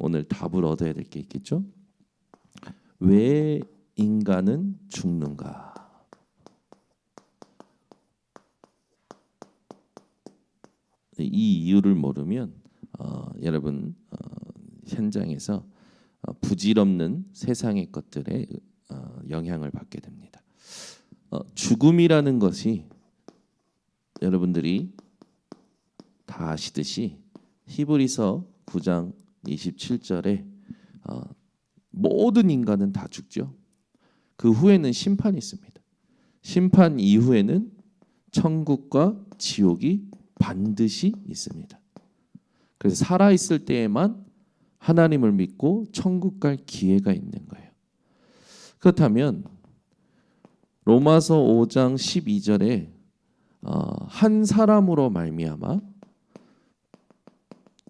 오늘 답을 얻어야 될 게 있겠죠? 왜 인간은 죽는가? 이 이유를 모르면 여러분 현장에서 부질없는 세상의 것들에 영향을 받게 됩니다. 죽음이라는 것이 여러분들이 다 아시듯이 히브리서 9장 27절에 모든 인간은 다 죽죠. 그 후에는 심판이 있습니다. 심판 이후에는 천국과 지옥이 반드시 있습니다. 그래서 살아있을 때에만 하나님을 믿고 천국 갈 기회가 있는 거예요. 그렇다면 로마서 5장 12절에 한 사람으로 말미암아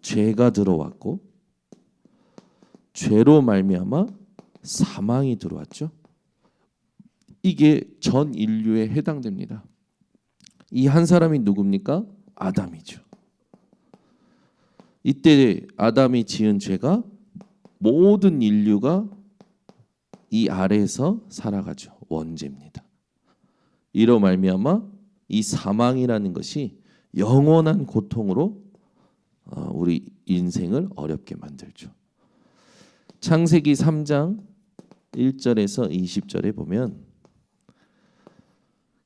죄가 들어왔고 죄로 말미암아 사망이 들어왔죠. 이게 전 인류에 해당됩니다. 이 한 사람이 누굽니까? 아담이죠. 이때 아담이 지은 죄가 모든 인류가 이 아래에서 살아가죠. 원죄입니다. 이로 말미암아 이 사망이라는 것이 영원한 고통으로 우리 인생을 어렵게 만들죠. 창세기 3장 1절에서 20절에 보면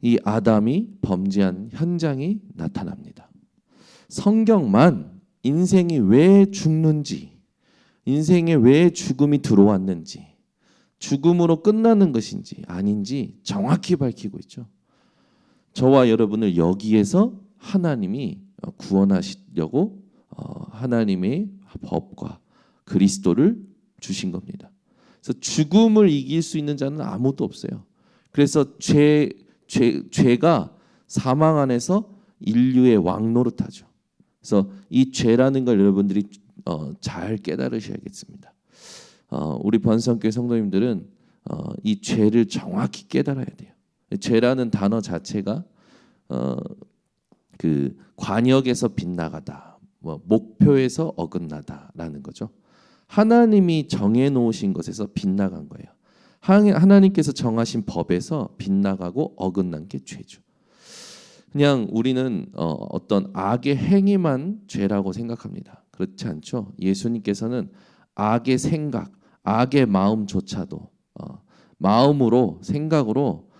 이 아담이 범죄한 현장이 나타납니다. 성경만 인생이 왜 죽는지, 인생에 왜 죽음이 들어왔는지, 죽음으로 끝나는 것인지 아닌지 정확히 밝히고 있죠. 저와 여러분을 여기에서 하나님이 구원하시려고 하나님의 법과 그리스도를 주신 겁니다. 그래서 죽음을 이길 수 있는 자는 아무도 없어요. 그래서 죄가 사망 안에서 인류의 왕노릇하죠. 그래서 이 죄라는 걸 여러분들이 잘 깨달으셔야겠습니다. 우리 번성교회 성도님들은 이 죄를 정확히 깨달아야 돼요. 죄라는 단어 자체가 그 관역에서 빗나가다, 목표에서 어긋나다라는 거죠. 하나님이 정해놓으신 것에서 빗나간 거예요. 하나님께서 정하신 법에서 빗나가고 어긋난 게 죄죠. 그냥 우리는 어떤 악의 행위만 죄라고 생각합니다. 그렇지 않죠. 예수님께서는 악의 생각, 악의 마음조차도 마음으로 생각으로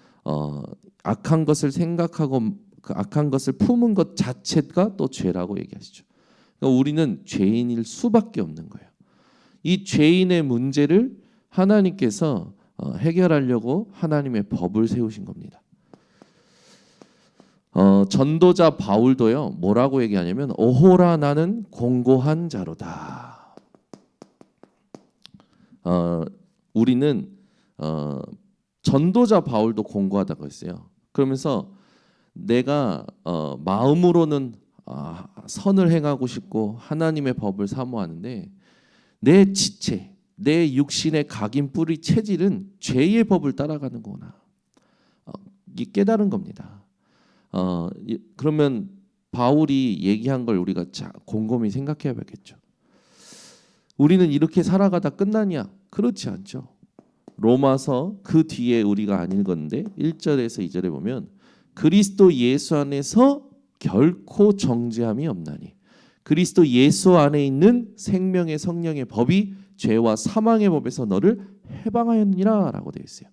악한 것을 생각하고 그 악한 것을 품은 것 자체가 또 죄라고 얘기하시죠. 그러니까 우리는 죄인일 수밖에 없는 거예요. 이 죄인의 문제를 하나님께서 해결하려고 하나님의 법을 세우신 겁니다. 전도자 바울도요 뭐라고 얘기하냐면 오호라 나는 공고한 자로다. 우리는 전도자 바울도 공고하다고 했어요. 그러면서 내가 마음으로는 선을 행하고 싶고 하나님의 법을 사모하는데 내 지체, 내 육신의 각인 뿌리 체질은 죄의 법을 따라가는 거구나. 이게 깨달은 겁니다. 그러면 바울이 얘기한 걸 우리가 곰곰이 생각해 봐야겠죠. 우리는 이렇게 살아가다 끝나냐? 그렇지 않죠. 로마서 그 뒤에 우리가 안 읽었는데 1절에서 2절에 보면 그리스도 예수 안에서 결코 정죄함이 없나니 그리스도 예수 안에 있는 생명의 성령의 법이 죄와 사망의 법에서 너를 해방하였느니라 라고 되어 있어요.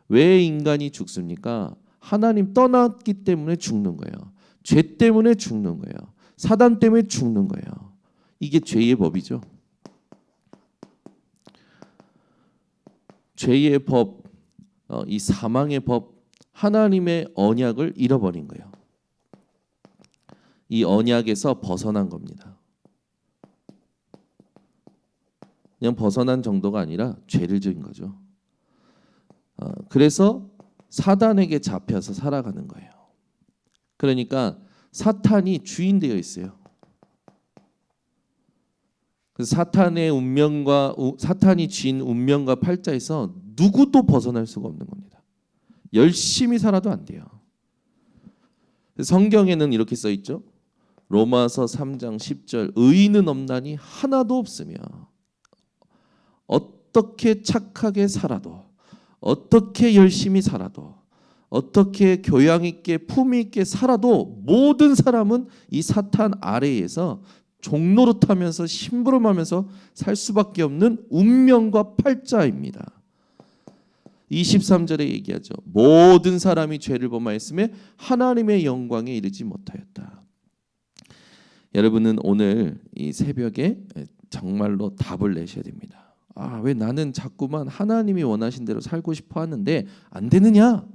왜 인간이 죽습니까? 하나님 떠났기 때문에 죽는 거예요. 죄 때문에 죽는 거예요. 사단 때문에 죽는 거예요. 이게 죄의 법이죠. 죄의 법, 이 사망의 법, 하나님의 언약을 잃어버린 거예요. 이 언약에서 벗어난 겁니다. 그냥 벗어난 정도가 아니라 죄를 지은 거죠. 그래서 사단에게 잡혀서 살아가는 거예요. 그러니까 사탄이 주인 되어 있어요. 그래서 사탄의 운명과 사탄이 쥔 운명과 팔자에서 누구도 벗어날 수가 없는 겁니다. 열심히 살아도 안 돼요. 성경에는 이렇게 써 있죠. 로마서 3장 10절 의인은 없나니 하나도 없으며 어떻게 착하게 살아도, 어떻게 열심히 살아도, 어떻게 교양 있게 품위 있게 살아도 모든 사람은 이 사탄 아래에서 종노릇하면서 심부름하면서 살 수밖에 없는 운명과 팔자입니다. 23절에 얘기하죠. 모든 사람이 죄를 범하였음에 하나님의 영광에 이르지 못하였다. 여러분은 오늘 이 새벽에 정말로 답을 내셔야 됩니다. 왜 나는 자꾸만 하나님이 원하신 대로 살고 싶어 하는데 안 되느냐?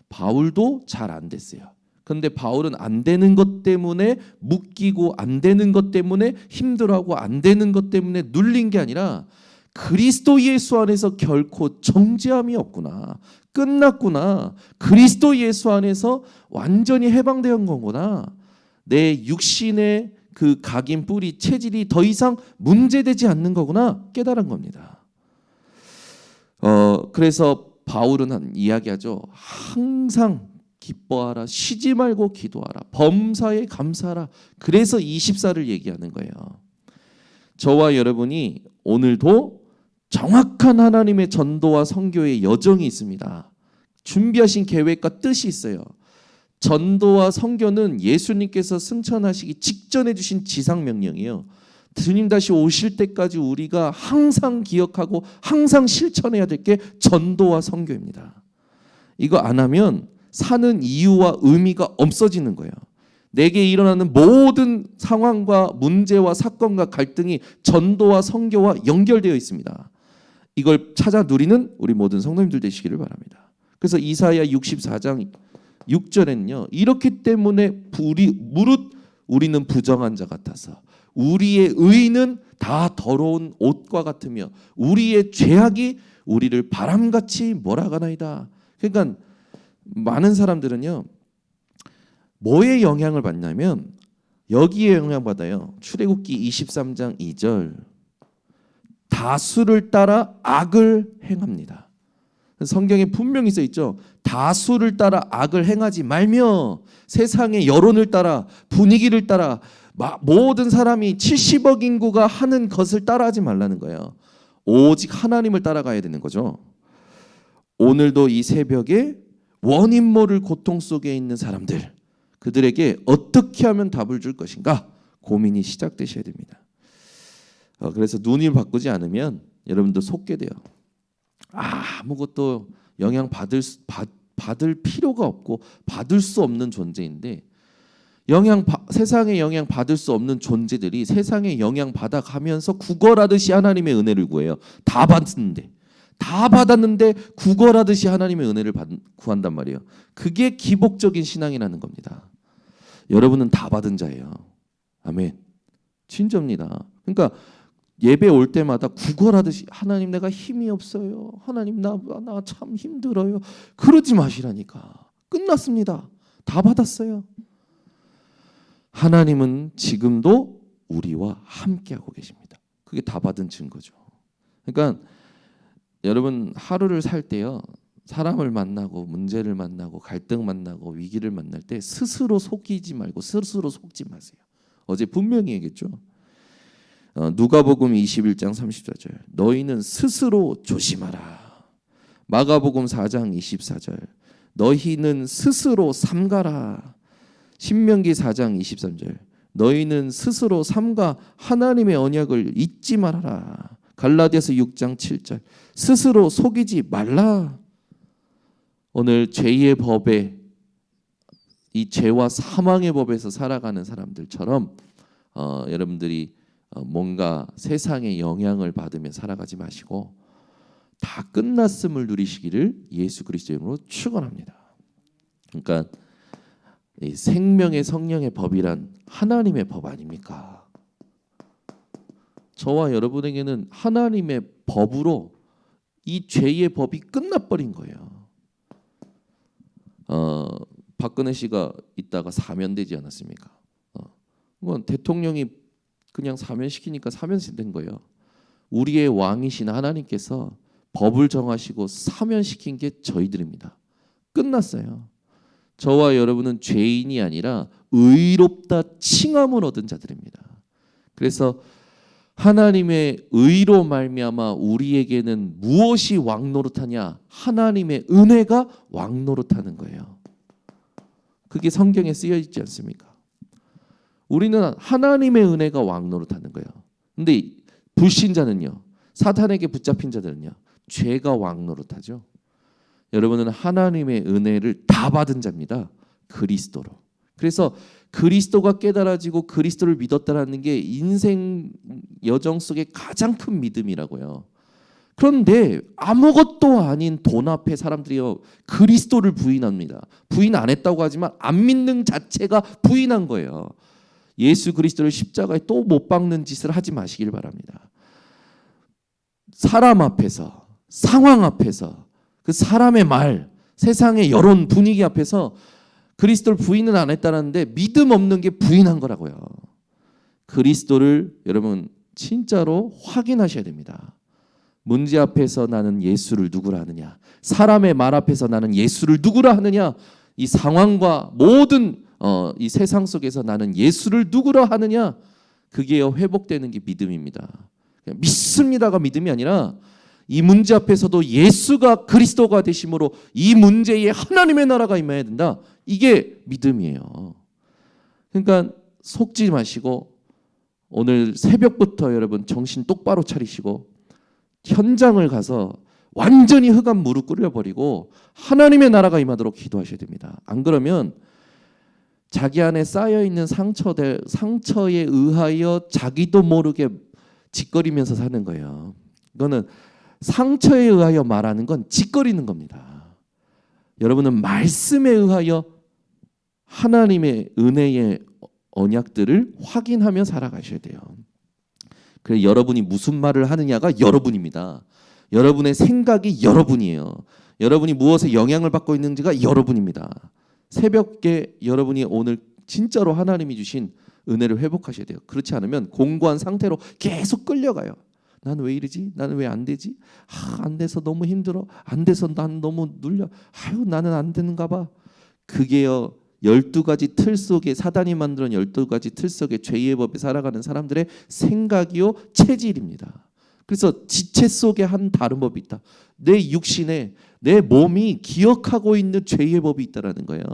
바울도 잘 안 됐어요. 그런데 바울은 안 되는 것 때문에 묶이고 안 되는 것 때문에 힘들어하고 안 되는 것 때문에 눌린 게 아니라 그리스도 예수 안에서 결코 정죄함이 없구나. 끝났구나. 그리스도 예수 안에서 완전히 해방된 거구나. 내 육신의 그 각인 뿌리 체질이 더 이상 문제되지 않는 거구나 깨달은 겁니다. 그래서 바울은 이야기하죠. 항상 기뻐하라. 쉬지 말고 기도하라. 범사에 감사하라. 그래서 24를 얘기하는 거예요. 저와 여러분이 오늘도 정확한 하나님의 전도와 선교의 여정이 있습니다. 준비하신 계획과 뜻이 있어요. 전도와 선교는 예수님께서 승천하시기 직전에 주신 지상명령이에요. 주님 다시 오실 때까지 우리가 항상 기억하고 항상 실천해야 될 게 전도와 선교입니다. 이거 안 하면 사는 이유와 의미가 없어지는 거예요. 내게 일어나는 모든 상황과 문제와 사건과 갈등이 전도와 선교와 연결되어 있습니다. 이걸 찾아 누리는 우리 모든 성도님들 되시기를 바랍니다. 그래서 이사야 64장 6절에는요. 이렇기 때문에 무릇 우리는 부정한 자 같아서 우리의 의는 다 더러운 옷과 같으며 우리의 죄악이 우리를 바람같이 몰아가나이다. 그러니까 많은 사람들은요. 뭐에 영향을 받냐면 여기에 영향받아요. 출애굽기 23장 2절 다수를 따라 악을 행합니다. 성경에 분명히 써 있죠. 다수를 따라 악을 행하지 말며 세상의 여론을 따라 분위기를 따라 모든 사람이 70억 인구가 하는 것을 따라하지 말라는 거예요. 오직 하나님을 따라가야 되는 거죠. 오늘도 이 새벽에 원인 모를 고통 속에 있는 사람들 그들에게 어떻게 하면 답을 줄 것인가 고민이 시작되셔야 됩니다. 그래서 눈을 바꾸지 않으면 여러분들 속게 돼요. 아무것도 영향 받을 필요가 없고 받을 수 없는 존재인데 세상에 영향 받을 수 없는 존재들이 세상에 영향 받아가면서 구걸하듯이 하나님의 은혜를 구해요. 다 받았는데 구걸하듯이 하나님의 은혜를 구한단 말이에요. 그게 기복적인 신앙이라는 겁니다. 여러분은 다 받은 자예요. 아멘. 진짜입니다. 그러니까 예배 올 때마다 구걸하듯이 하나님 내가 힘이 없어요. 하나님 나 참 힘들어요. 그러지 마시라니까. 끝났습니다. 다 받았어요. 하나님은 지금도 우리와 함께하고 계십니다. 그게 다 받은 증거죠. 그러니까 여러분 하루를 살 때요. 사람을 만나고 문제를 만나고 갈등 만나고 위기를 만날 때 스스로 속이지 말고 스스로 속지 마세요. 어제 분명히 얘기했죠. 누가복음 21장 34절 너희는 스스로 조심하라. 마가복음 4장 24절 너희는 스스로 삼가라. 신명기 4장 23절 너희는 스스로 삼가 하나님의 언약을 잊지 말아라. 갈라디아서 6장 7절 스스로 속이지 말라. 오늘 죄의 법에 이 죄와 사망의 법에서 살아가는 사람들처럼 여러분들이 뭔가 세상의 영향을 받으며 살아가지 마시고 다 끝났음을 누리시기를 예수 그리스도 이름으로 축원합니다. 그러니까 이 생명의 성령의 법이란 하나님의 법 아닙니까? 저와 여러분에게는 하나님의 법으로 이 죄의 법이 끝나버린 거예요. 박근혜 씨가 있다가 사면되지 않았습니까? 그건 대통령이 그냥 사면시키니까 사면된 거예요. 우리의 왕이신 하나님께서 법을 정하시고 사면시킨 게 저희들입니다. 끝났어요. 저와 여러분은 죄인이 아니라 의롭다 칭함을 얻은 자들입니다. 그래서 하나님의 의로 말미암아 우리에게는 무엇이 왕노릇하냐? 하나님의 은혜가 왕노릇하는 거예요. 그게 성경에 쓰여 있지 않습니까? 우리는 하나님의 은혜가 왕노릇하는 거예요. 근데 불신자는요, 사탄에게 붙잡힌 자들은요, 죄가 왕노릇하죠. 여러분은 하나님의 은혜를 다 받은 자입니다. 그리스도로. 그래서 그리스도가 깨달아지고 그리스도를 믿었다라는 게 인생 여정 속에 가장 큰 믿음이라고요. 그런데 아무것도 아닌 돈 앞에 사람들이요, 그리스도를 부인합니다. 부인 안 했다고 하지만 안 믿는 자체가 부인한 거예요. 예수 그리스도를 십자가에 또 못 박는 짓을 하지 마시길 바랍니다. 사람 앞에서, 상황 앞에서, 그 사람의 말, 세상의 여론 분위기 앞에서 그리스도를 부인은 안 했다는데 믿음 없는 게 부인한 거라고요. 그리스도를 여러분 진짜로 확인하셔야 됩니다. 문제 앞에서 나는 예수를 누구라 하느냐, 사람의 말 앞에서 나는 예수를 누구라 하느냐, 이 상황과 모든 이 세상 속에서 나는 예수를 누구라 하느냐, 그게 회복되는 게 믿음입니다. 그냥 믿습니다가 믿음이 아니라 이 문제 앞에서도 예수가 그리스도가 되심으로 이 문제에 하나님의 나라가 임해야 된다. 이게 믿음이에요. 그러니까 속지 마시고 오늘 새벽부터 여러분 정신 똑바로 차리시고 현장을 가서 완전히 흑암 무릎 꿇어버리고 하나님의 나라가 임하도록 기도하셔야 됩니다. 안 그러면 자기 안에 쌓여있는 상처에 의하여 자기도 모르게 짓거리면서 사는 거예요. 이거는 상처에 의하여 말하는 건 짓거리는 겁니다. 여러분은 말씀에 의하여 하나님의 은혜의 언약들을 확인하며 살아가셔야 돼요. 그래서 여러분이 무슨 말을 하느냐가 여러분입니다. 여러분의 생각이 여러분이에요. 여러분이 무엇에 영향을 받고 있는지가 여러분입니다. 새벽에 여러분이 오늘 진짜로 하나님이 주신 은혜를 회복하셔야 돼요. 그렇지 않으면 공고한 상태로 계속 끌려가요. 난 왜 이러지? 나는 왜 안 되지? 안 돼서 너무 힘들어. 안 돼서 난 너무 눌려. 아유, 나는 안 되는가 봐. 그게요, 12가지 틀 속에, 사단이 만들어 12가지 틀 속에 죄의 법에 살아가는 사람들의 생각이요, 체질입니다. 그래서 지체 속에 한 다른 법이 있다. 내 육신에, 내 몸이 기억하고 있는 죄의 법이 있다라는 거예요.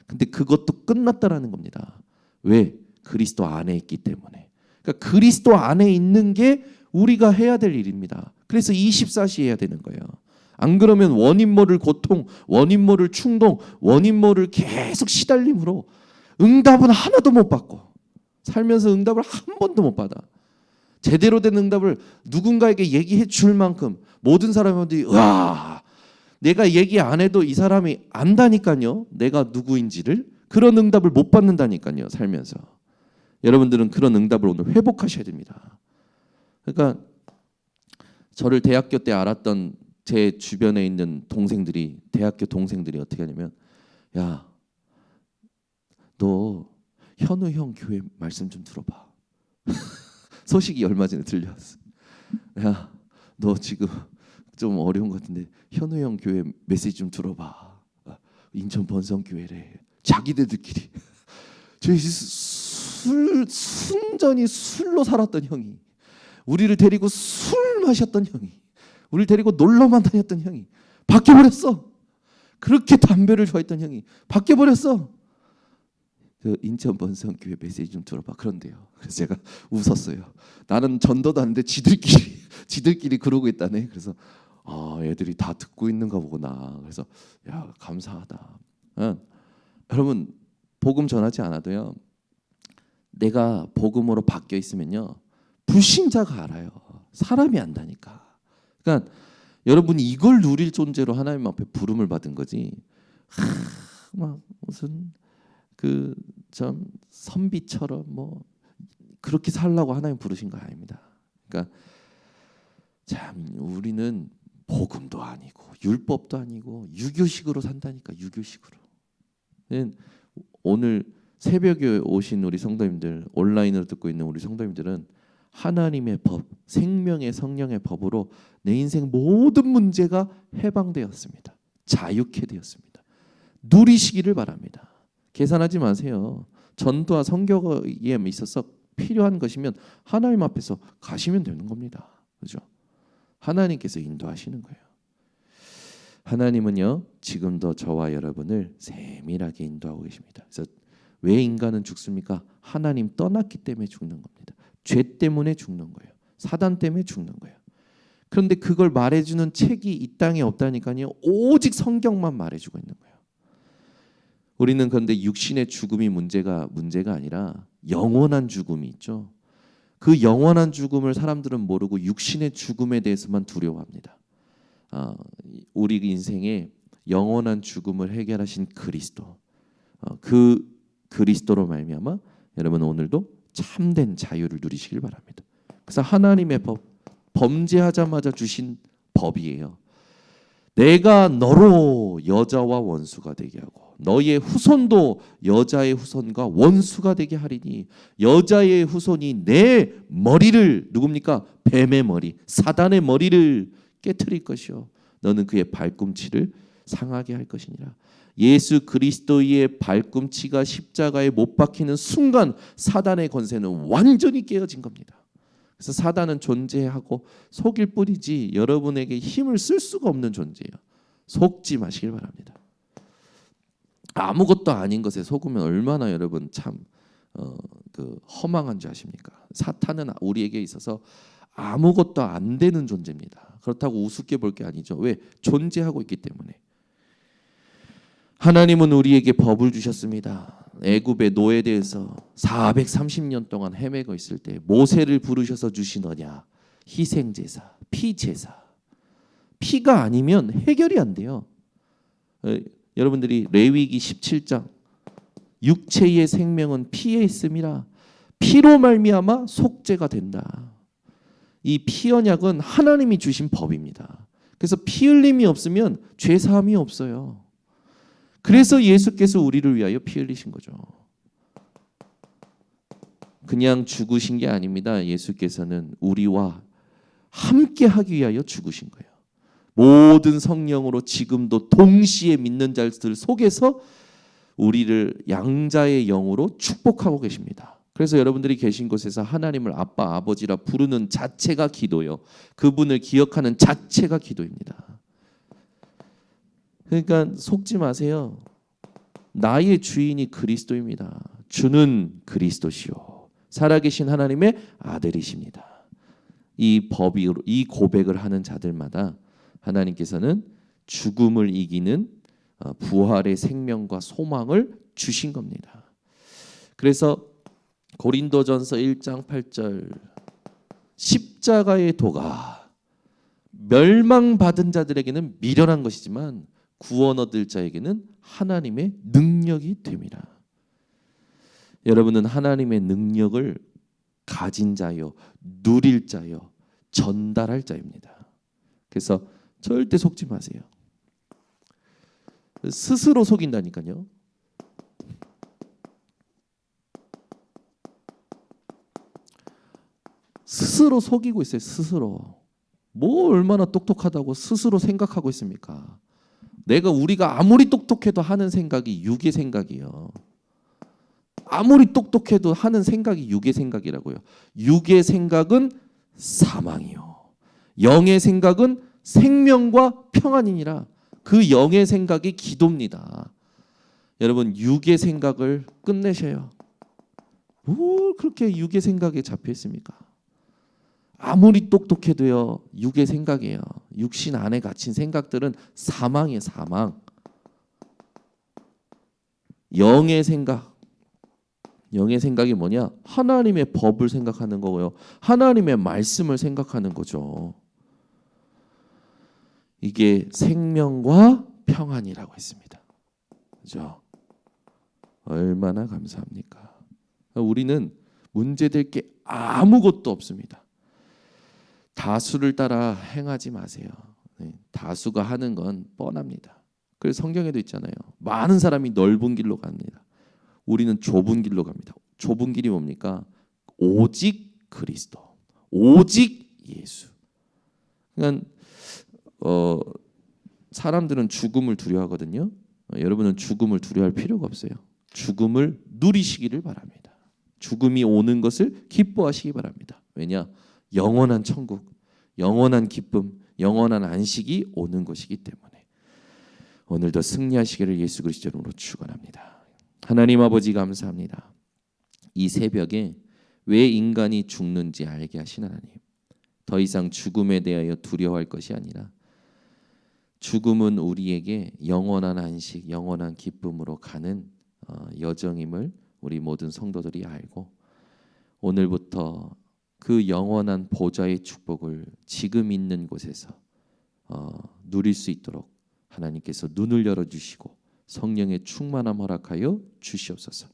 근데 그것도 끝났다라는 겁니다. 왜? 그리스도 안에 있기 때문에. 그러니까 그리스도 안에 있는 게 우리가 해야 될 일입니다. 그래서 24시 해야 되는 거예요. 안 그러면 원인 모를 고통, 원인 모를 충동, 원인 모를 계속 시달림으로 응답은 하나도 못 받고 살면서 응답을 한 번도 못 받아. 제대로 된 응답을 누군가에게 얘기해 줄 만큼 모든 사람들이 와, 내가 얘기 안 해도 이 사람이 안다니까요. 내가 누구인지를. 그런 응답을 못 받는다니까요. 살면서. 여러분들은 그런 응답을 오늘 회복하셔야 됩니다. 그러니까 저를 대학교 때 알았던 제 주변에 있는 동생들이, 대학교 동생들이 어떻게 하냐면, 야, 너 현우 형 교회 말씀 좀 들어봐. 소식이 얼마 전에 들려왔어. 야, 너 지금 좀 어려운 것 같은데 현우 형 교회 메시지 좀 들어봐. 인천 번성교회래. 자기네들끼리 저희 순전히 술로 살았던 형이, 우리를 데리고 술 마셨던 형이, 우리를 데리고 놀러만 다녔던 형이 바뀌어버렸어. 그렇게 담배를 좋아했던 형이 바뀌어버렸어. 그 인천 번성교회 메시지 좀 들어봐. 그런데요. 그래서 제가 웃었어요. 나는 전도도 안 돼. 지들끼리 그러고 있다네. 그래서 애들이 다 듣고 있는가 보구나. 그래서 야, 감사하다. 여러분, 복음 전하지 않아도요, 내가 복음으로 바뀌어 있으면요, 불신자가 알아요. 사람이 안다니까. 그러니까 여러분이 이걸 누릴 존재로 하나님 앞에 부름을 받은 거지. 막 무슨 그 좀 선비처럼 뭐 그렇게 살라고 하나님 부르신 거 아닙니다. 그러니까 참 우리는 복음도 아니고 율법도 아니고 유교식으로 산다니까. 유교식으로. 오늘 새벽에 오신 우리 성도님들, 온라인으로 듣고 있는 우리 성도님들은 하나님의 법, 생명의 성령의 법으로 내 인생 모든 문제가 해방되었습니다. 자유케 되었습니다. 누리시기를 바랍니다. 계산하지 마세요. 전도와 선교에 있어서 필요한 것이면 하나님 앞에서 가시면 되는 겁니다. 그죠? 하나님께서 인도하시는 거예요. 하나님은요 지금도 저와 여러분을 세밀하게 인도하고 계십니다. 그래서 왜 인간은 죽습니까? 하나님 떠났기 때문에 죽는 겁니다. 죄 때문에 죽는 거예요. 사단 때문에 죽는 거예요. 그런데 그걸 말해주는 책이 이 땅에 없다니까요. 오직 성경만 말해주고 있는 거예요. 우리는 그런데 육신의 죽음이 문제가 아니라 영원한 죽음이 있죠. 그 영원한 죽음을 사람들은 모르고 육신의 죽음에 대해서만 두려워합니다. 우리 인생에 영원한 죽음을 해결하신 그리스도, 그 그리스도로 말미암아 여러분 오늘도 참된 자유를 누리시길 바랍니다. 그래서 하나님의 법, 범죄하자마자 주신 법이에요. 내가 너로 여자와 원수가 되게 하고 너의 후손도 여자의 후손과 원수가 되게 하리니 여자의 후손이 내 머리를 누굽니까? 뱀의 머리, 사단의 머리를 깨트릴 것이요 너는 그의 발꿈치를 상하게 할 것이니라. 예수 그리스도의 발꿈치가 십자가에 못 박히는 순간 사단의 권세는 완전히 깨어진 겁니다. 그래서 사단은 존재하고 속일 뿐이지 여러분에게 힘을 쓸 수가 없는 존재예요. 속지 마시길 바랍니다. 아무것도 아닌 것에 속으면 얼마나 여러분 참 허망한 줄 아십니까? 사탄은 우리에게 있어서 아무것도 안 되는 존재입니다. 그렇다고 우습게 볼 게 아니죠. 왜? 존재하고 있기 때문에. 하나님은 우리에게 법을 주셨습니다. 애굽의 노예대에서 430년 동안 헤매고 있을 때 모세를 부르셔서 주시느냐? 희생제사, 피제사. 피가 아니면 해결이 안 돼요. 여러분들이 레위기 17장 육체의 생명은 피에 있음이라 피로 말미암아 속죄가 된다. 이 피 언약은 하나님이 주신 법입니다. 그래서 피 흘림이 없으면 죄 사함이 없어요. 그래서 예수께서 우리를 위하여 피 흘리신 거죠. 그냥 죽으신 게 아닙니다. 예수께서는 우리와 함께 하기 위하여 죽으신 거예요. 모든 성령으로 지금도 동시에 믿는 자들 속에서 우리를 양자의 영으로 축복하고 계십니다. 그래서 여러분들이 계신 곳에서 하나님을 아빠, 아버지라 부르는 자체가 기도요. 그분을 기억하는 자체가 기도입니다. 그러니까 속지 마세요. 나의 주인이 그리스도입니다. 주는 그리스도시요 살아계신 하나님의 아들이십니다. 이 고백을 하는 자들마다 하나님께서는 죽음을 이기는 부활의 생명과 소망을 주신 겁니다. 그래서 고린도전서 1장 8절 십자가의 도가 멸망받은 자들에게는 미련한 것이지만 구원 얻을 자에게는 하나님의 능력이 됩니다. 여러분은 하나님의 능력을 가진 자요, 누릴 자요, 전달할 자입니다. 그래서 절대 속지 마세요. 스스로 속인다니까요. 스스로 속이고 있어요. 스스로. 뭐 얼마나 똑똑하다고 스스로 생각하고 있습니까? 우리가 아무리 똑똑해도 하는 생각이 육의 생각이에요. 아무리 똑똑해도 하는 생각이 육의 생각이라고요. 육의 생각은 사망이요. 영의 생각은 생명과 평안이니라. 그 영의 생각이 기도입니다. 여러분 육의 생각을 끝내셔요. 뭘 그렇게 육의 생각에 잡혀 있습니까? 아무리 똑똑해도요 육의 생각이에요. 육신 안에 갇힌 생각들은 사망이에요. 사망. 영의 생각이 뭐냐? 하나님의 법을 생각하는 거고요. 하나님의 말씀을 생각하는 거죠. 이게 생명과 평안이라고 했습니다. 그죠? 얼마나 감사합니까? 우리는 문제될 게 아무것도 없습니다. 다수를 따라 행하지 마세요. 다수가 하는 건 뻔합니다. 그래서 성경에도 있잖아요. 많은 사람이 넓은 길로 갑니다. 우리는 좁은 길로 갑니다. 좁은 길이 뭡니까? 오직 그리스도, 오직 예수. 그러니까 사람들은 죽음을 두려워하거든요. 여러분은 죽음을 두려워할 필요가 없어요. 죽음을 누리시기를 바랍니다. 죽음이 오는 것을 기뻐하시기 바랍니다. 왜냐? 영원한 천국, 영원한 기쁨, 영원한 안식이 오는 것이기 때문에 오늘도 승리하시기를 예수 그리스도 이름으로 축원합니다. 하나님 아버지 감사합니다. 이 새벽에 왜 인간이 죽는지 알게 하신 하나님, 더 이상 죽음에 대하여 두려워할 것이 아니라 죽음은 우리에게 영원한 안식, 영원한 기쁨으로 가는 여정임을 우리 모든 성도들이 알고 오늘부터 그 영원한 보좌의 축복을 지금 있는 곳에서 누릴 수 있도록 하나님께서 눈을 열어주시고 성령의 충만함 허락하여 주시옵소서.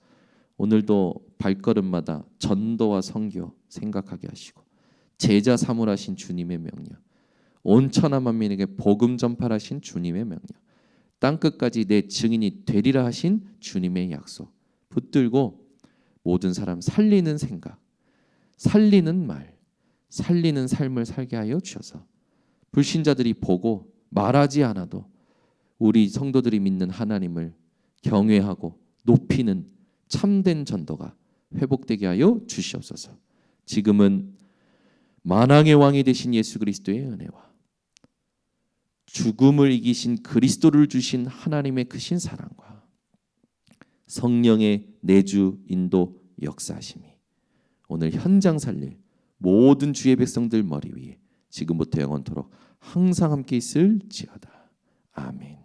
오늘도 발걸음마다 전도와 선교 생각하게 하시고 제자 삼으라신 주님의 명령, 온 천하 만민에게 복음 전파하신 주님의 명령, 땅끝까지 내 증인이 되리라 하신 주님의 약속 붙들고 모든 사람 살리는 생각, 살리는 말, 살리는 삶을 살게 하여 주셔서 불신자들이 보고 말하지 않아도 우리 성도들이 믿는 하나님을 경외하고 높이는 참된 전도가 회복되게 하여 주시옵소서. 지금은 만왕의 왕이 되신 예수 그리스도의 은혜와 죽음을 이기신 그리스도를 주신 하나님의 크신 사랑과 성령의 내주 인도 역사하심이 오늘 현장 살릴 모든 주의 백성들 머리 위에 지금부터 영원토록 항상 함께 있을지어다. 아멘.